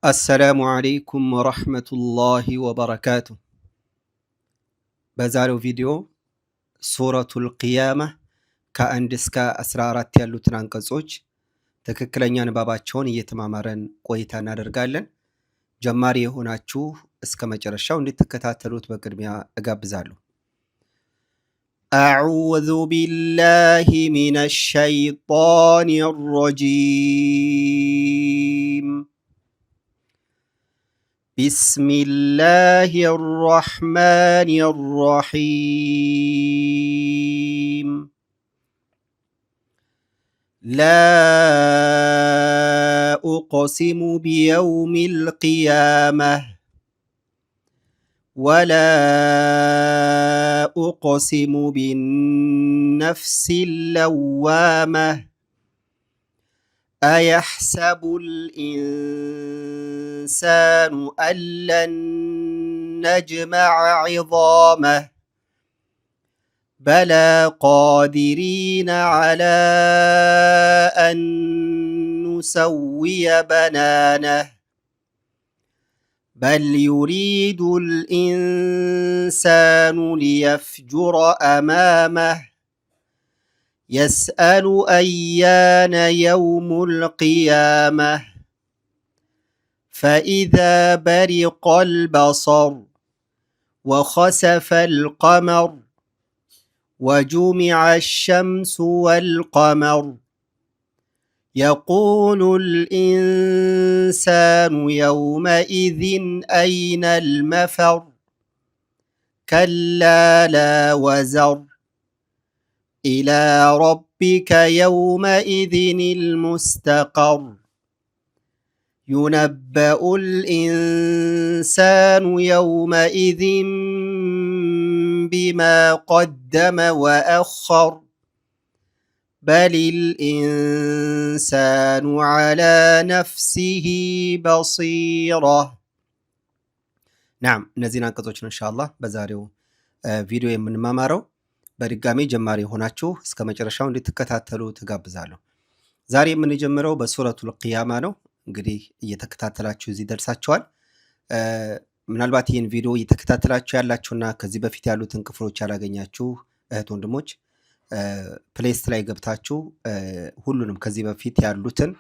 السلام عليكم ورحمة الله وبركاته. بزارو فيديو سورة القيامة كأند እስከ 14 ያሉትን አንቀጾች ትክክለኛ ንባባቸውን እየተማማረን ቆይታ እናደርጋለን። ጀማሪ የሆናችሁ እስከ መጨረሻው እንድትከታተሉት በቅድሚያ እጋብዛለሁ። أعوذ بالله من الشيطان الرجيم. بسم الله الرحمن الرحيم. لا أقسم بيوم القيامة ولا أقسم بالنفس اللوامة أيحسب الإنسان أن لن نجمع عظامه بلى قادرين على أن نسوي بنانه بل يريد الإنسان ليفجر أمامه يسأل أيان يوم القيامة فإذا برق البصر وخسف القمر وجمع الشمس والقمر يقول الإنسان يومئذ أين المفر كلا لا وزر إلى ربك يومئذ المستقر ينبأ الإنسان يومئذ بما قدم وأخر بل الإنسان على نفسه بصيرة. نعم እነዚህን አንቀጾች ኢንሻአላህ በዛሬው ቪዲዮ የምንማማረው። በድጋሚ ጀማሪ ሆናችሁ እስከ መጨረሻው እንድትከታተሉ ተጋብዛለሁ። ዛሬ የምንጀምረው በሱረቱል ቂያማ ነው። እንግዲህ እየተከታተላችሁ እዚህ ደርሳችኋል። ምናልባት ይህን ቪዲዮ እየተከታተላችሁ ያላችሁና ከዚህ በፊት ያሉትን ክፍሎች ያላገኛችሁ እህት ወንድሞች ፕሌይስት ላይ ገብታችሁ ሁሉንም ከዚህ በፊት ያሉትን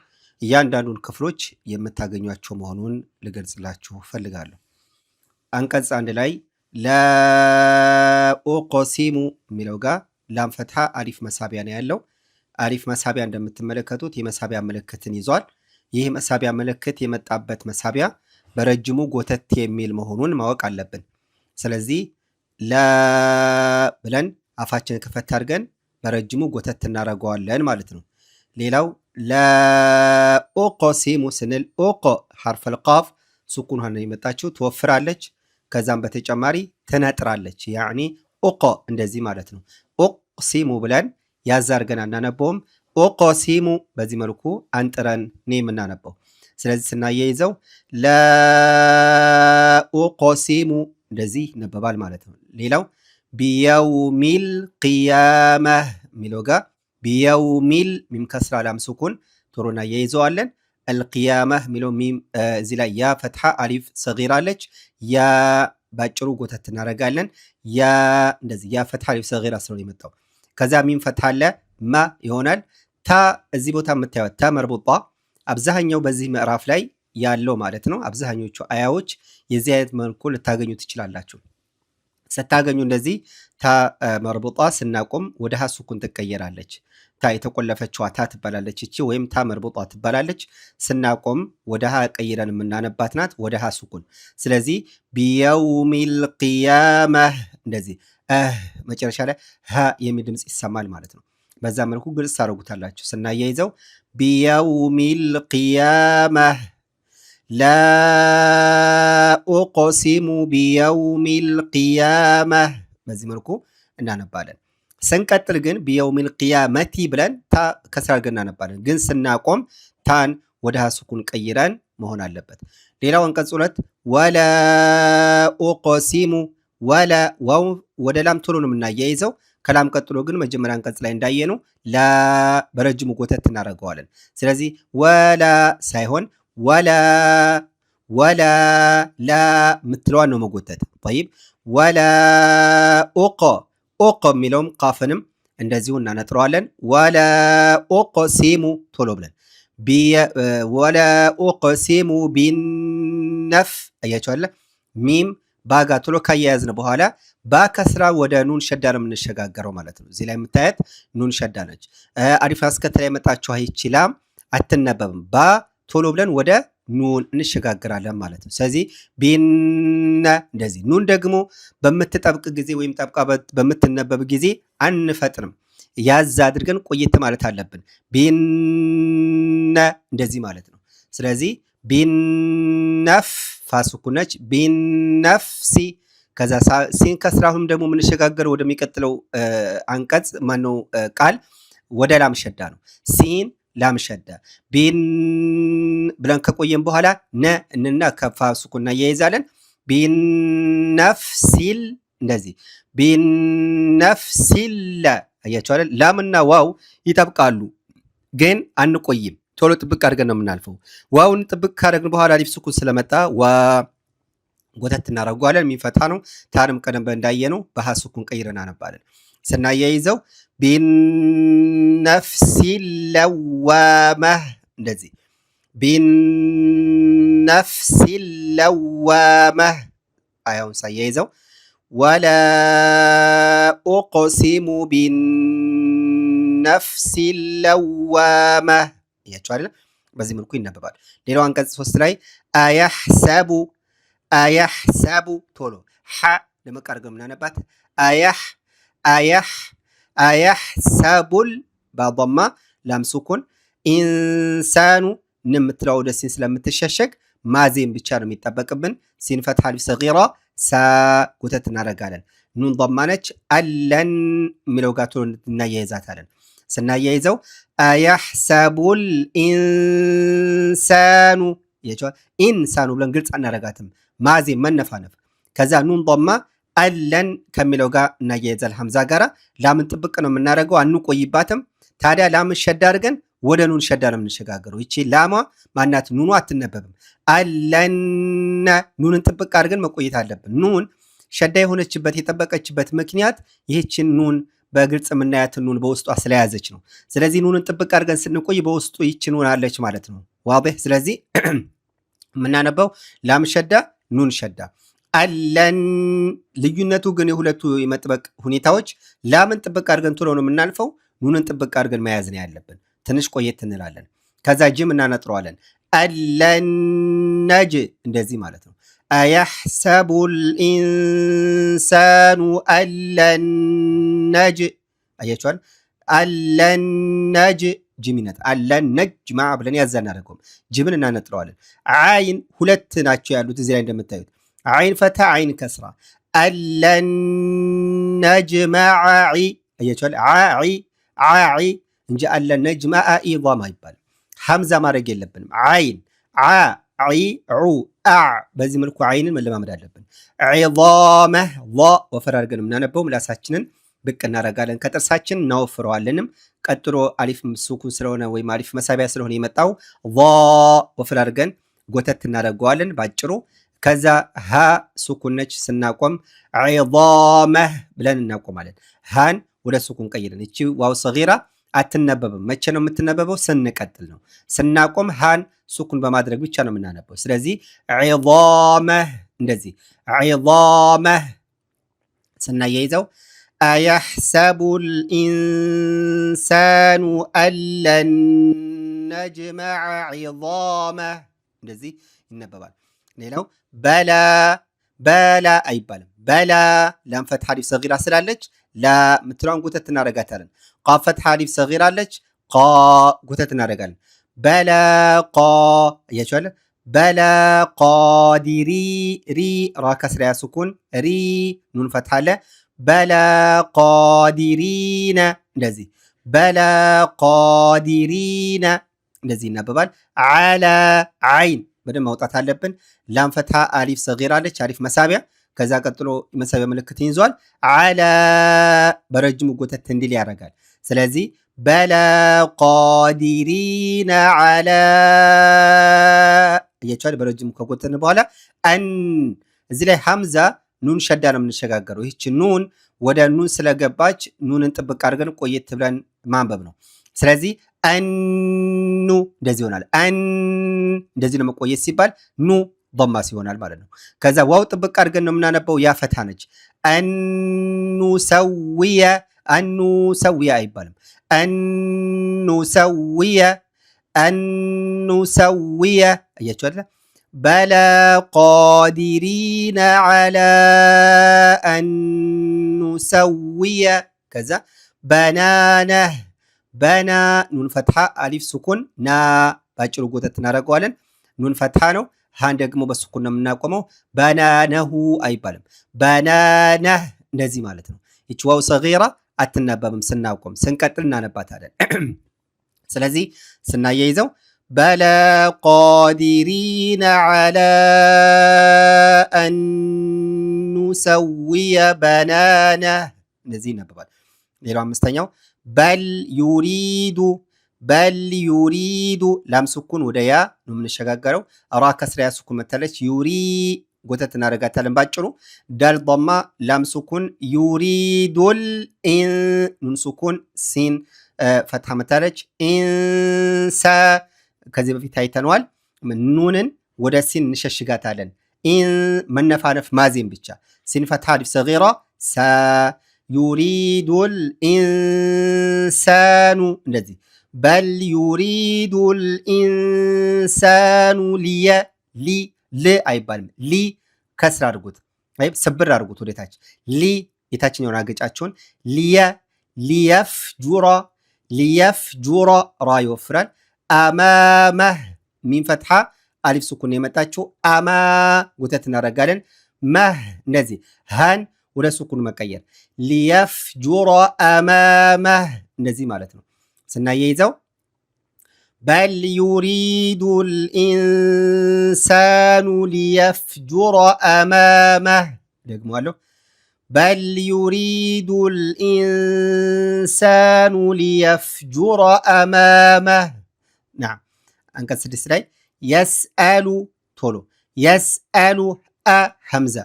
እያንዳንዱን ክፍሎች የምታገኟቸው መሆኑን ልገልጽላችሁ ፈልጋለሁ። አንቀጽ 1 ላይ ላኡቅሲሙ የሚለው ጋር ላም ፈትሐ አሊፍ መሳቢያ ነው ያለው። አሊፍ መሳቢያ እንደምትመለከቱት የመሳቢያ ምልክትን ይዟል። ይህ መሳቢያ ምልክት የመጣበት መሳቢያ በረጅሙ ጎተት የሚል መሆኑን ማወቅ አለብን። ስለዚህ ላ ብለን አፋችንን ከፈት አድርገን በረጅሙ ጎተት እናደርገዋለን ማለት ነው። ሌላው ላኡቅሲሙ ስንል ኡቅ ሐርፈል ቃፍ ሱኩን ሆነ የመጣችው ትወፍራለች። ከዛም በተጨማሪ ትነጥራለች። ያኒ ኡቅ እንደዚህ ማለት ነው። ኡቅሲሙ ብለን ያዝ አድርገን አናነበውም። ኡቅሲሙ በዚህ መልኩ አንጥረን ነው የምናነበው። ስለዚህ ስናያይዘው ላኡቅሲሙ እንደዚህ ይነበባል ማለት ነው። ሌላው ቢየውሚል ቂያመህ የሚለው ጋር ቢየውሚል ሚም ከስራ ላም ሱኩን ቶሎ እናያይዘዋለን። አልቂያመህ የሚለው ሚም እዚህ ላይ ያ ፈትሐ አሊፍ ሰጊራ አለች። ያ ባጭሩ ጎተት እናደርጋለን። ያ እንደዚህ ያ ፈትሐ አሊፍ ሰጊራ ስለሆነ የመጣው ከዛ ሚም ፈትሐ አለ ማ ይሆናል። ታ እዚህ ቦታ የምታዩት ታ መርቡጣ አብዛኛው በዚህ ምዕራፍ ላይ ያለው ማለት ነው። አብዛኞቹ አያዎች የዚህ አይነት መልኩ ልታገኙ ትችላላችሁ። ስታገኙ እንደዚህ ታ መርቡጣ ስናቆም ወደ ሀ ሱኩን ትቀየራለች። ታ የተቆለፈችዋ ታ ትባላለች እቺ ወይም ታ መርቡጣ ትባላለች። ስናቆም ወደ ሀ ቀይረን የምናነባት ናት ወደ ሀ ሱኩን። ስለዚህ ቢየውሚል ቂያመህ እንደዚህ መጨረሻ ላይ ሀ የሚል ድምፅ ይሰማል ማለት ነው። በዛ መልኩ ግልጽ ታደርጉታላችሁ። ስናያይዘው ቢየውሚል ቂያመህ ላኡቅሲሙ ቢየውሚል ቂያመህ በዚህ መልኩ እናነባለን። ስንቀጥል ግን ቢየውሚል ቂያመቲ ብለን ታ ከስራ አድርገን እናነባለን። ግን ስናቆም ታን ወደ ሀ ሱኩን ቀይረን መሆን አለበት። ሌላው አንቀጽ 2 ወላ ኡቅሲሙ ወላ ዋው ወደ ላም ቶሎ ነው የምናያይዘው። ከላም ቀጥሎ ግን መጀመሪያ አንቀጽ ላይ እንዳየነው ላ በረጅሙ ጎተት እናደርገዋለን። ስለዚህ ወላ ሳይሆን ወላ ወላ ላ ምትለዋን ነው መጎተት። ጠይብ ወላ ኦቆ የሚለውም ቃፍንም እንደዚሁ እናነጥረዋለን። ወላ ኡቅሲሙ ቶሎ ብለን ወላ ኡቅሲሙ ቢነፍ አያቸዋለ ሚም ባጋ ቶሎ ካያያዝን በኋላ ባከስራ ወደ ኑን ሸዳ ነው የምንሸጋገረው ማለት ነው። እዚህ ላይ የምታያት ኑን ሸዳ ነች። አሊፍ አስከተላ የመጣችው አይችላም አትነበብም። ባ ቶሎ ብለን ወደ ኑን እንሸጋግራለን ማለት ነው። ስለዚህ ቢነ እንደዚህ። ኑን ደግሞ በምትጠብቅ ጊዜ ወይም ጠብቃ በምትነበብ ጊዜ አንፈጥንም። ያዝ አድርገን ቆየት ማለት አለብን። ቢነ እንደዚህ ማለት ነው። ስለዚህ ቢነፍ ፋሱኩነች ቢነፍሲ ከዛ ሲን ከስራሁም ደግሞ የምንሸጋገረው ወደሚቀጥለው አንቀጽ ማነው ቃል ወደ ላም ሸዳ ነው። ሲን ላም ሸዳ ቢን ብለን ከቆየን በኋላ ነ እንና ከፋሱኩና እያይዛለን። ቢነፍሲል እንደዚህ ቢነፍሲል አያቸዋለን። ላምና ዋው ይጠብቃሉ ግን አንቆይም። ቶሎ ጥብቅ አድርገን ነው የምናልፈው። ዋውን ጥብቅ ካደረግን በኋላ አሊፍ ሱኩን ስለመጣ ዋ ጎተት እናደርገዋለን። የሚፈታ ነው። ታንም ቀደም እንዳየ ነው በሃ ሱኩን ቀይረን አነባለን። ስናያይዘው ቢነፍሲል ለዋመህ እንደዚህ ቢነፍሲል ለዋመህ አያውን ሳያይዘው ወላ ኡቅሲሙ ቢነፍሲል ለዋመህ እያቸው አይደለም። በዚህ መልኩ ይነበባል። ሌላው አንቀጽ 3 ላይ አያሕሰቡ ቶሎ ሐ ለመቃርገም ምናነባት አያሕሰቡል በضማ ላም ሱኩን ኢንሳኑ ንምትለው ወደ ሲን ስለምትሸሸግ ማዜም ብቻ ነው የሚጠበቅብን። ሲን ፈትሐ አሊፍ ሰጊራ ሳ ጎተት እናደርጋለን። ኑን ضማ ነች። አለን የሚለው ጋር ቶሎ እናያይዛታለን። ስናያይዘው አያሕሰቡል ኢንሳኑ ኢንሳኑ ብለን ግልጽ አናረጋትም። ማዜም መነፋነፍ። ከዛ ኑን ضማ አለን ከሚለው ጋር እናያይዛል። ሐምዛ ጋራ ላምን ጥብቅ ነው የምናደርገው፣ አንቆይባትም። ታዲያ ላምን ሸዳ አድርገን ወደ ኑን ሸዳ ነው የምንሸጋገረው። ይቺ ላሟ ማናት? ኑኑ አትነበብም። አለነ ኑንን ጥብቅ አድርገን መቆየት አለብን። ኑን ሸዳ የሆነችበት የጠበቀችበት ምክንያት ይህችን ኑን በግልጽ የምናያትን ኑን በውስጧ ስለያዘች ነው። ስለዚህ ኑንን ጥብቅ አድርገን ስንቆይ በውስጡ ይች ኑን አለች ማለት ነው። ዋضح። ስለዚህ የምናነበው ላም ሸዳ ኑን ሸዳ አለን። ልዩነቱ ግን የሁለቱ የመጥበቅ ሁኔታዎች ላምን ጥብቅ አድርገን ቶሎ ነው የምናልፈው። ኑንን ጥብቅ አድርገን መያዝ ነው ያለብን። ትንሽ ቆየት እንላለን። ከዛ ጅም እናነጥረዋለን። አለነጅ እንደዚህ ማለት ነው። አያሕሰቡል ኢንሳኑ አለነጅ አያችኋል። አለነጅ ጅሚነት አለነጅ ማ ብለን ያዛ እናደርገውም። ጅምን እናነጥረዋለን። አይን ሁለት ናቸው ያሉት እዚህ ላይ እንደምታዩት አይን ፈታ አይን ከስራ አለነጅማዓ አያችኋል። አይ እንጂ አለነጅማዓ ኢዛማ ይባላል። ሐምዛ ማድረግ የለብንም። አይን በዚህ መልኩ አይንን መለማመድ አለብን። ዒዛመህ ወፈር አድርገን የምናነበው ምላሳችንን ብቅ እናደርጋለን። ከጥርሳችን እናወፍረዋለንም። ቀጥሎ አሊፍ ሱኩን ስለሆነ ወይም አሊፍ መሳቢያ ስለሆነ የመጣው ወፈር አድርገን ጎተት እናደርገዋለን ባጭሩ። ከዛ ሃ ሱኩን ነች። ስናቆም ዒዛመህ ብለን እናቆማለን። ሃን ወደ ሱኩን ቀይረን እቺ ዋው ሰጊራ አትነበብም። መቼ ነው የምትነበበው? ስንቀጥል ነው። ስናቆም ሃን ሱኩን በማድረግ ብቻ ነው የምናነበው። ስለዚህ ዒዛመህ እንደዚህ ዒዛመህ ስናያይዘው አያሕሰቡል ኢንሳኑ አለን ነጅመዐ ዒዛመህ እንደዚህ ይነበባል። ሌላው በላ አይባልም። በላ ላም ፈትሐ አሊፍ ሰጊራ ስላለች ላ ምትለዋን ጎተት እናደርጋታለን። ቃፍ ፈትሐ አሊፍ ሰጊራ አለች። ቃ ጎተት እናደርጋለን። በላ ቃ እያችኋለ በላ ቃዲሪ ሪ ራ ከስራ ሱኩን ሪ ኑን ፈትሐ አለ። በላ ቃዲሪነ እንደዚህ በላ ቃዲሪነ እንደዚህ ይነበባል። አላ አይን በደንብ ማውጣት አለብን። ላም ፈትሐ አሊፍ ሰጊራ አለች። አሊፍ መሳቢያ ከዛ ቀጥሎ መሳቢያ ምልክት ይዟል። አላ በረጅሙ ጎተት እንዲል ያደርጋል። ስለዚህ በላ ቃዲሪነ አላ እያቻለ በረጅሙ ከጎተን በኋላ አን እዚህ ላይ ሐምዛ ኑን ሸዳ ነው የምንሸጋገረው። ይህች ኑን ወደ ኑን ስለገባች ኑንን ጥብቅ አድርገን ቆየት ብለን ማንበብ ነው። ስለዚህ አኑ እንደዚህ ይሆናል። አን እንደዚህ ነው መቆየት ሲባል ኑ ضማ ሲሆናል ማለት ነው። ከዛ ዋው ጥብቅ አድርገን ነው የምናነበው። ያ ፈታ ነች። አኑ ሰውያ አይባልም። አኑ ሰውያ አያችሁ አይደል? በላ ቃዲሪነ ዐላ አኑ ሰውያ ከዛ በናነህ በና ኑን ፈትሐ አሊፍ ሱኩን ና ባጭሩ ጎተት እናደርገዋለን። ኑን ፈትሐ ነው። ሃን ደግሞ በሱኩን ነው የምናቆመው። በናነሁ አይባልም። በናነህ እንደዚህ ማለት ነው። ይች ዋው ሰጊራ አትነበብም ስናቆም፣ ስንቀጥል እናነባታለን። ስለዚህ ስናያይዘው በላ ቃዲሪነ ዐላ አን ኑሰውየ በናነህ እንደዚህ ይነበባል። ሌላው አምስተኛው በል ዩሪዱ ላም ሱኩን ወደ ያ ነው የምንሸጋገረው። ራ ከስራ ያ ሱኩን መታለች። ዩሪ ጎተት እናደርጋታለን ባጭሩ። ዳል ضማ ላም ሱኩን ዩሪዱል ኑን ሱኩን ሲን ፈትሐ መታለች። ኢንሳ ከዚህ በፊት አይተነዋል። ኑንን ወደ ሲን እንሸሽጋታለን። መነፋነፍ ማዜም ብቻ። ሲን ፈትሐ አሊፍ ሰጊራ ሳ ዩሪዱል ኢንሳኑ እንደዚህ በል ዩሪዱል ኢንሳኑ ል አይባልም። ሊ ከስር አድርጉት፣ ስብር አድርጉት ወደታች። ሊ የታችኛውን አገጫቸውን ሊየፍጁራ ራ ይወፍራል። አማመህ ሚን ፈትሐ አሊፍ ሱኩን የመጣችው አማ ጎተት እናደርጋለን። መህ እንደዚህ ሃን ወደ ሱኩን መቀየር ሊየፍጁራ አማመህ እንደዚህ ማለት ነው። ስናያይዘው በል ዩሪዱል ኢንሳኑ ሊየፍጁረ አማመህ ደግሞአለሁ። በል ዩሪዱል ኢንሳኑ ሊየፍጁረ አማመህ። ናም አንቀጽ 6 ላይ የስአሉ ቶሎ የስአሉ ሐምዛ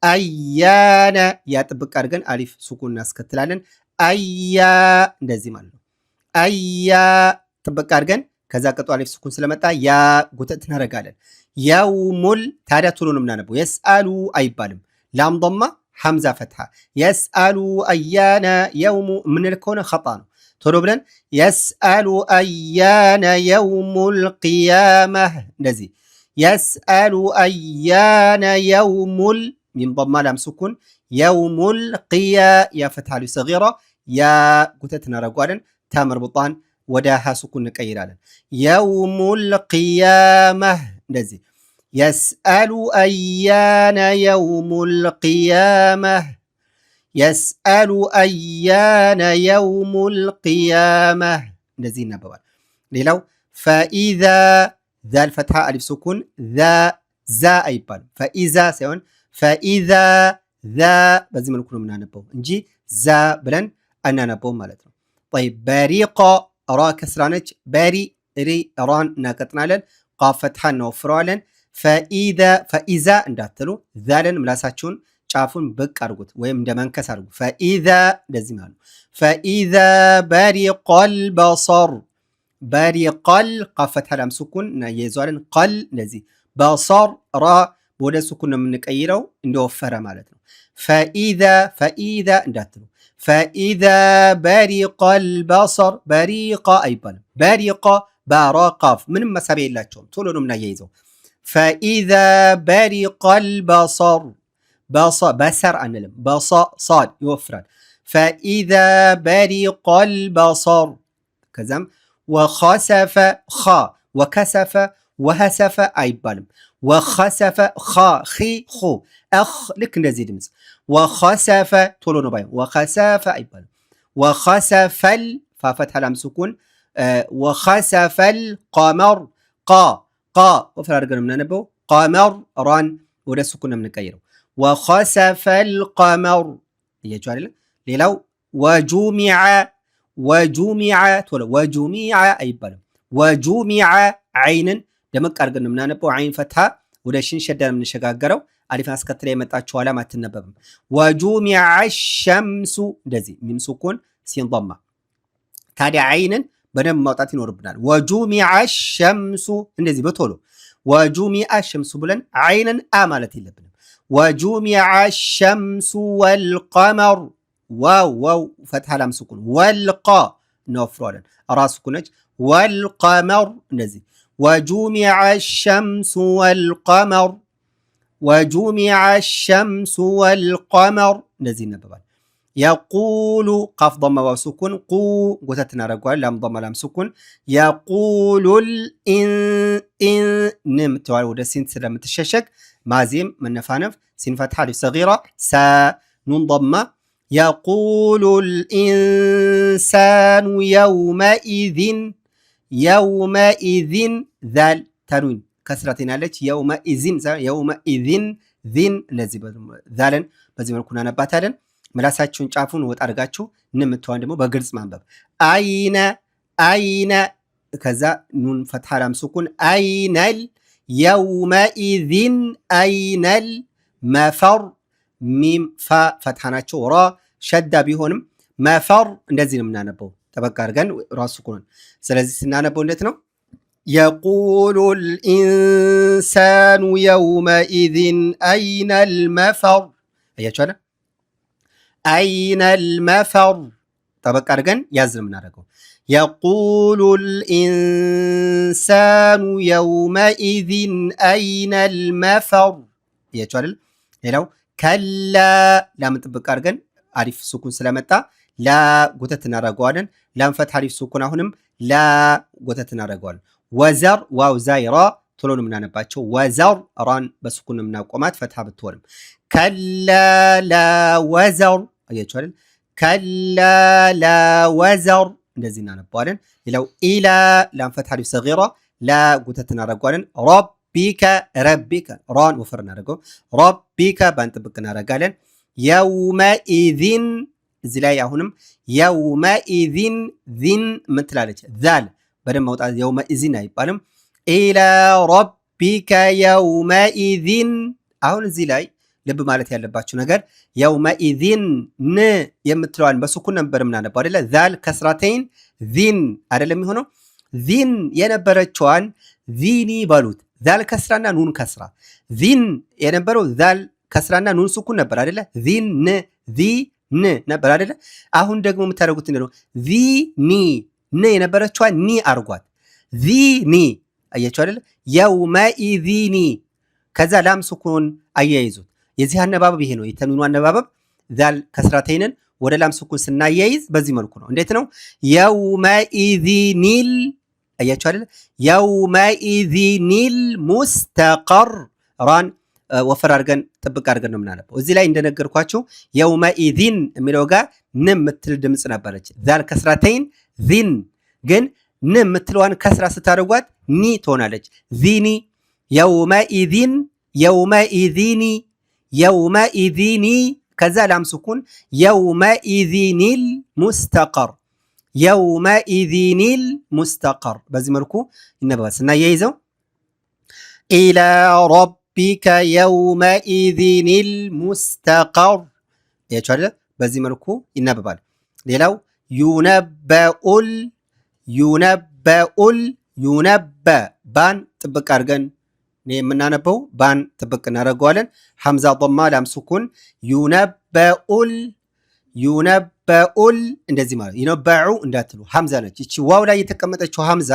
አያነ ያ ጥብቅ አድርገን አሊፍ ሱኩን እናስከትላለን። አያ እንደዚህ ማለት ነው። አያ ጥብቅ አድርገን ከዛ ቀጡ አሊፍ ሱኩን ስለመጣ ያ ጎተት እናደርጋለን። የውሙል ታዲያ ቶሎ ነው የምናነበው። የስአሉ አይባልም። ላም ضማ ሐምዛ ፈትሐ የስአሉ አያነ የውሙ የምንል ከሆነ ኸጣ ነው። ቶሎ ብለን የስአሉ አያነ የውሙል ቂያመህ እንደዚህ የስአሉ አያነ የውሙል ሚን ضማ ላም ሱኩን የውሙል ቂያ ያ ፈትሐ አሊፍ ሰጊራ ያ ጎተት እናደርገዋለን። ታመርቡጣን ወደ ሀ ሱኩን እንቀይራለን። የውሙል ቂያመህ እንደዚህ የስአሉ አያነ የውሙል ቂያመህ የስአሉ አያነ የውሙል ቂያመህ እንደዚህ ይነበባል። ሌላው ፈኢዛ ዛል ፈትሐ አሊፍ ሱኩን ዛ አይባልም። ፈኢዛ ሳይሆን ፈኢዛ በዚህ መልኩ ነው የምናነበው እንጂ ዛ ብለን አናነበውም ማለት ነው። طيب በሪቆ ራ ከስራ ነች። በሪ ሪ ራን እናቀጥናለን። ቃፍ ፈትሐ እናወፍረዋለን። ፈኢዛ እንዳትሉ ዛልን ምላሳችሁን ጫፉን ብቅ አድርጉት ወይም እንደ መንከስ አድርጉ። ፈኢዛ እንደዚህ ማለት ነው። ፈኢዛ በሪቆል በሰር በሪቆል ቃፍ ፈትሐ ላም ሱኩን እናያይዘዋለን። ቀል እንደዚህ በሰር ራ ወደ ሱኩን ነው የምንቀይረው እንደወፈረ ማለት ነው። ፈኢዛ እንዳትሉ ፈኢዛ በሪቀል በሰር በሪቃ አይባልም። በሪቃ ባራ ቃፍ ምንም መሳቢያ የላቸውም። ቶሎ ነው የምናያይዘው። ፈኢዛ በሪቀል በሰር በሰር አንልም። ሳድ ይወፍራል። ፈኢዛ በሪቀል በሰር ከዛም ወኸሰፈ ወከሰፈ ወሀሰፈ አይባልም። ወኸሰፈ ልክ እንደዚህ ድምፅ ወኸሰፈ ቶሎ ነው ባይ ወኸሰፈ አይባልም። ወኸሰፈል ፋፈትሐ ላም ሱኩን ወኸሰፈል ቀመር ወፍር አድርገን የምናነበው ቀመር ራን ወደ ሱኩን ነው የምንቀይረው። ወኸሰፈል ቀመር እያችሁ አይደለም። ሌላው ወጁሚዐ ቶሎ ወጁሚዐ አይባልም። ወጁሚዐ ዓይንን ደመቅ አድርገን የምናነበው። አይን ፈትሃ ወደ ሽን ሸዳ የምንሸጋገረው። አሊፍ አስከትላ የመጣችው ዓላማ አትነበብም። ወጁሚዐ ሸምሱ እንደዚህ ሚም ሱኩን ሲን ضማ። ታዲያ አይንን በደንብ ማውጣት ይኖርብናል። ወጁሚዐ ሸምሱ እንደዚህ በቶሎ ወጁሚዐ ሸምሱ ብለን አይንን አ ማለት የለብንም። ወጁሚዐ ሸምሱ ወልቀመር ዋው ፈትሃ ላም ሱኩን ወልቀ እናወፍረዋለን። ራስ ሱኩነች ወልቀመር እንደዚህ ወጁሚዐ ሸምሱ ወልቀመር ወጁሚዐ ሸምሱ ወልቀመር እንደዚህ ይነበባል። የቁሉ ቃፍ ضመ ዋው ሱኩን ቁ ጎተት እናደርገዋለን። ላም ضመ ላም ሱኩን የቁሉል ንም ተዋል ወደ ሲን ስለምትሸሸግ ማዚም መነፋነፍ ሲን ፈትሃ አሊፍ ሰጊራ ሳ ኑን ضመ የቁሉል ኢንሳኑ የውመኢዝን ዛል ተንዊን ከስራቴን ያለች የውመኢዝን ዚን እንደዚህ ዛለን በዚህ መልኩ እናነባታለን። ምላሳችሁን ጫፉን ወጥ አድርጋችሁ ንምትዋን ደግሞ በግልጽ ማንበብ። አይነ ከዛ ኑን ፈትሃ ላም ሱኩን አይነል የውመኢዝን አይነል መፈር ሚም ፋ ፈትሃ ናቸው። ራ ሸዳ ቢሆንም መፈር እንደዚህ ነው የምናነበው ጠበቅ አድርገን ራሱ ሱኩን። ስለዚህ ስናነበው እንዴት ነው? የቁሉል ኢንሳኑ የውመኢዝን አይነል መፈር። አያችሁ አይደል? አይነል መፈር ጠበቅ አድርገን ያዝ ነው የምናደርገው። የቁሉል ኢንሳኑ የውመኢዝን አይነል መፈር። አያችሁ አይደል? ሌላው ከላ ላምን ጥብቅ አድርገን አሪፍ ሱኩን ስለመጣ ላ ጎተት እናደርገዋለን። ላም ፈትሃ አሊፍ ሱኩን አሁንም ላ ጎተት እናደርገዋለን። ወዘር ዋው ዛይራ ቶሎ ነው የምናነባቸው። ወዘር ራን በሱኩን ነው የምናቆማት ፈትሃ ብትሆንም። ከላ ላ ወዘር አያችሁ አይደል? ከላ ላ ወዘር እንደዚህ እናነባዋለን። ሌላው ኢላ ላም ፈትሃ አሊፍ ሰጊራ ላ ጎተት እናደርገዋለን። ረቢከ ራን ወፈር እናደርገው። ረቢከ ባን ጥብቅ እናደርጋለን። የውመኢዝን እዚህ ላይ አሁንም የውመኢዝን ዚን ምን ትላለች? ዛል በደንብ ማውጣት። የውመኢዝን አይባልም። ኢላ ረቢከ የውመኢዝን። አሁን እዚህ ላይ ልብ ማለት ያለባችሁ ነገር የውመኢዝን ን የምትለዋን በሱኩን ነበር የምናነባው አይደለ? ዛል ከስራተይን ዚን አይደለም የሚሆነው። ዚን የነበረችዋን ዚኒ በሉት። ዛል ከስራና ኑን ከስራ። ዚን የነበረው ዛል ከስራና ኑን ሱኩን ነበር አይደለ? ዚን ዚን ነበር አይደለ? አሁን ደግሞ የምታደርጉት ነው ዚኒ ን የነበረችዋ ኒ አርጓት። ዚኒ አያችሁ አይደለ? የውመኢዚኒ ከዛ ላም ሱኩን አያይዙት። የዚህ አነባበብ ይሄ ነው የተንዊኑ አነባበብ። ዛል ከስራተይንን ወደ ላም ሱኩን ስናያይዝ በዚህ መልኩ ነው። እንዴት ነው? የውመኢዚኒል አያችሁ አይደለ? የውመኢዚኒል ሙስተቀር ራን ወፈር አድርገን ጥብቅ አድርገን ነው የምናነበው። እዚህ ላይ እንደነገርኳችሁ የውመኢዚን የሚለው ጋር ን የምትል ድምፅ ነበረች። ዛል ከስራተይን ዚን ግን ን የምትለዋን ከስራ ስታደርጓት ኒ ትሆናለች። ዚኒ የውመኢዚን የውመኢዚኒ ከዛ ላም ሱኩን የውመኢዚኒል ሙስተቀር በዚህ መልኩ ይነበባል። ስናያይዘው ኢላ ረቢከ የውመኢዚኒል ሙስተቀር ያቻለ በዚህ መልኩ ይነበባል። ሌላው ዩነበ ባን ጥብቅ አድርገን የምናነበው ባን ጥብቅ እናደርገዋለን። ሐምዛ ضማ ላም ሱኩን ዩነበኡል እንደዚህ ማለት ይነበዑ እንዳትሉ ሐምዛ ነች። እቺ ዋው ላይ የተቀመጠችው ሐምዛ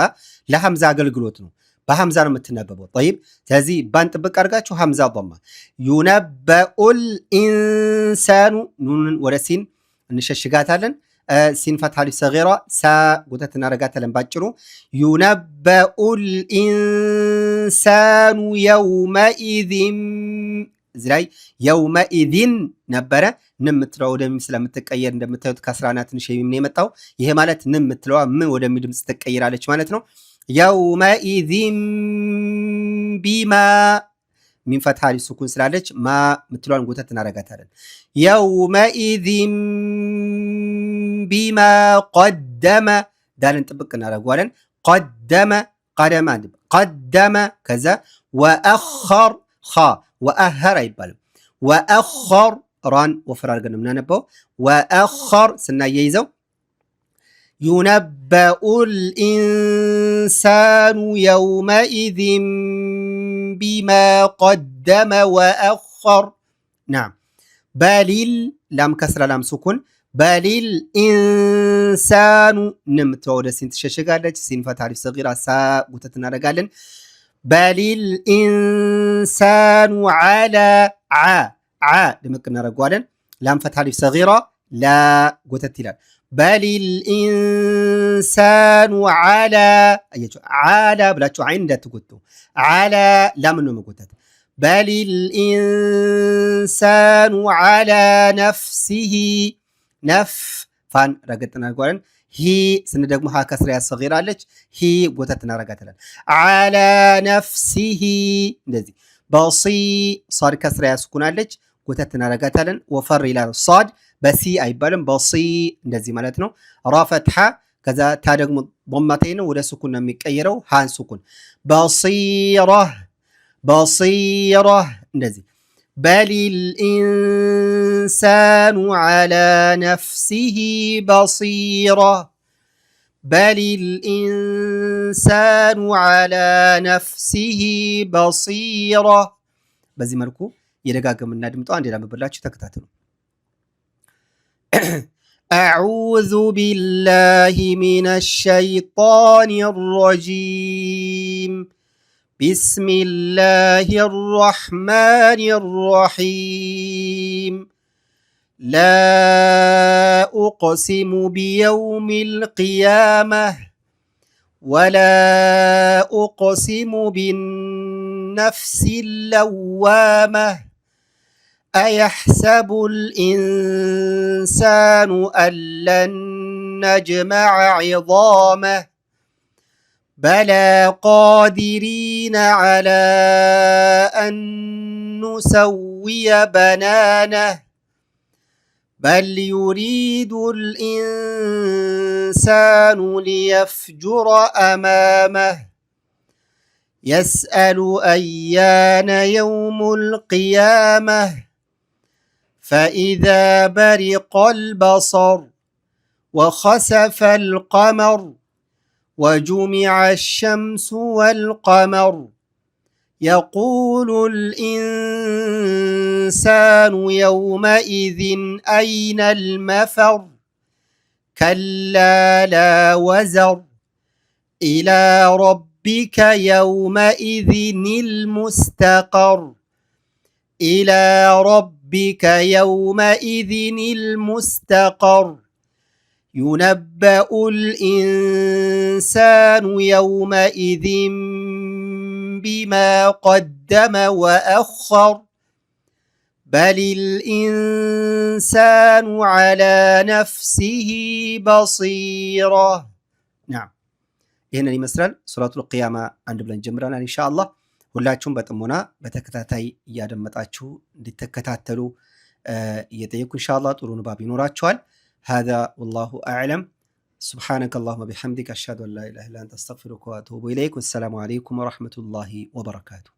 ለሐምዛ አገልግሎት ነው። በሐምዛ ነው የምትነበበው። طيب ስለዚህ ባን ጥብቅ አድርጋችሁ ሐምዛ ضማ ዩነበኡል ኢንሳኑ ኑንን ወደ ሲን እንሸሽጋታለን። ሲን ፈትሃ አሊፍ ሰጊራ ሳ ጎተት እናደርጋታለን። ባጭሩ ዩነበኡል ኢንሳኑ የውመኢዝን እዚህ ላይ የውመኢዝን ነበረ። ን የምትለዋ ወደ ሚም ስለምትቀየር እንደምታዩት ከስራና ትንሽ የሚም ነው የመጣው። ይሄ ማለት ን የምትለዋ ም ወደ ሚ ድምፅ ትቀየራለች ማለት ነው። የውመኢዝን ቢማ ሚም ፈትሃ አሊፍ ሱኩን ስላለች ማ የምትለዋን ጎተት እናደርጋታለን። የውመኢዝን ቢማ ቀደመ ዳልን ጥብቅ እናደርገዋለን። ቀደመ ቀደመ ከዛ ወአኸር ወአኸር አይባልም። ወአኸር ራን ወፈር አድርገን ነው የምናነበው። ወአኸር ስናያይዘው ዩነበኡል ኢንሳኑ የውመኢዝን ቢማ ቀደመ ወአኸር። ናም በሊል ላም ከስራ ላም ሱኩን በሊል ኢንሳኑ ንምትዋ ወደ ሲን ትሸሸጋለች። ሲን ፈታ አሊፍ ሰጊራ ሳ ጉተት እናደርጋለን። በሊል ኢንሳኑ ዓላ ዓ ድምቅ እናደርገዋለን። ላም ፈታ አሊፍ ሰጊራ ላ ጉተት ይላል። በሊል ኢንሳኑ ዓላ አያችሁ፣ ዓላ ብላችሁ አይን እንዳትጎቱ። ዓላ ላም ነው መጎተት። በሊል ኢንሳኑ ዓላ ነፍሲሂ ነፍ ፋን ረገጥ እናደርገዋለን። ሂ ስን ደግሞ ሀ ከስራ ያሰጊራለች ሂ ጎተት እናረጋታለን። ዓላ ነፍሲሂ እንደዚህ። በሲ ሷድ ከስራ ያስኩናለች ጎተት እናረጋታለን። ወፈር ይላል ሷድ በሲ አይባልም በሲ እንደዚህ ማለት ነው። ራ ፈትሐ ከዛ ታ ደግሞ ضمتين ነው ወደ ሱኩን ነው የሚቀየረው። ሃን ሱኩን በሲራ እንደዚህ። በሊል ኢንሳኑ ዓላ ነፍሲሂ በሲራ በሊል ኢንሳኑ ዓላ ነፍሲሂ በሲራ። በዚህ መልኩ የደጋገምና ድምጧ አንዴ ላምብላችሁ ተከታተሉ። አዑዙ ቢላሂ ሚነሽ ሸይጣኒር ረጂም ቢስሚላሂ ረሕማኒር ረሒም ላ ኡቅሲሙ ቢየውሚል ቂያመህ ወላ ኡቅሲሙ ቢነፍሲል ለዋመህ أيحسب الإنسان أن لن نجمع عظامه بلى قادرين على أن نسوي بنانه بل يريد الإنسان ليفجر أمامه يسأل أيان يوم القيامة فإذا برق البصر وخسف القمر وجمع الشمس والقمر يقول الإنسان يومئذ أين المفر كلا لا وزر إلى ربك يومئذ المستقر إلى ربك يومئذ المستقر ينبأ الإنسان يومئذ بما قدم وأخر بل الإنسان على نفسه بصيرة. نعم ይህንን ይመስላል ሱረቱል ቂያማ አንድ ብለን ጀምረናል። ኢንሻአላህ ሁላችሁም በጥሞና በተከታታይ እያደመጣችሁ እንድትከታተሉ እየጠየኩ ኢንሻአላህ ጥሩ ንባብ ይኖራችኋል። هذا والله أعلم سبحانك اللهم وبحمدك أشهد أن لا إله إلا أنت أستغفرك وأتوب إليك والسلام عليكم ورحمة الله وبركاته.